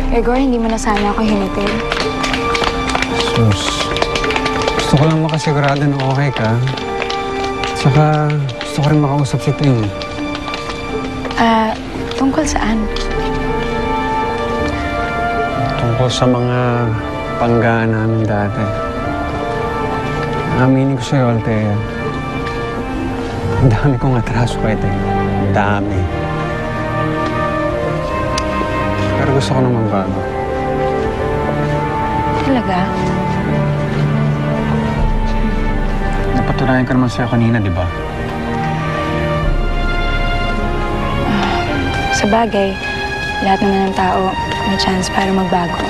Igor, hindi mo na sana ako hinatid. Sus, gusto ko lang makasigurado na okay ka. Saka gusto ko rin makausap si Ting. Tungkol saan? Tungkol sa mga panggaan namin dati. Aminin ko sa'yo, Althea. Ang dami kong atraso kay Ting. Ang dami. Pero gusto ko naman bago. Talaga? Napatunayan ka naman sa'yo kanina, di ba? Sa bagay, lahat naman ng tao may chance para magbago.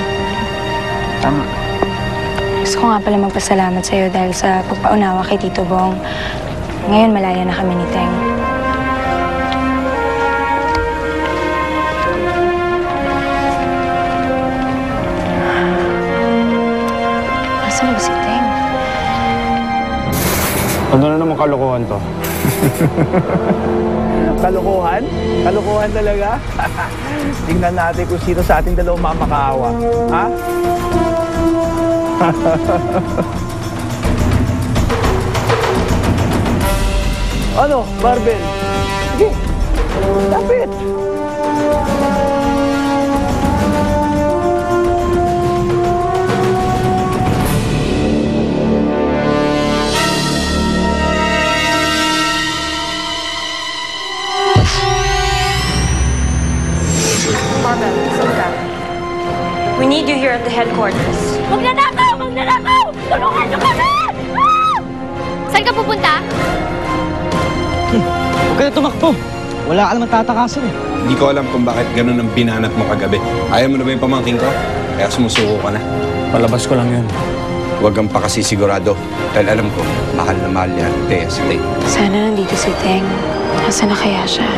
Tama. Gusto ko nga pala magpasalamat sa'yo dahil sa pagpaunawa kay Tito Bong. Ngayon, malaya na kami ni Teng. Nasaan na ba si Teng? Ano na naman kalokohan to? Kalokohan? Kalokohan talaga? Tingnan natin kung sino sa ating dalawang mamakaawa. Ha? Ano, Barbel? Sige. Lapit. Barbel, saan ka? We need you here at the headquarters. Magnanakaw! Magnanakaw! Tulungan niyo kami! Ah! Saan ka pupunta? Huwag ka na tumakbo. Wala ka naman tatakasan eh. Hindi ko alam kung bakit ganun ang binanat mo kagabi. Ayaw mo na ba yung pamangking ko? Kaya sumusuko ka na. Palabas ko lang yun. Huwag kang pakasisigurado. Dahil alam ko, mahal na mahal niya Thea si Tay. Sana nandito si Teng. Nasaan na kaya siya?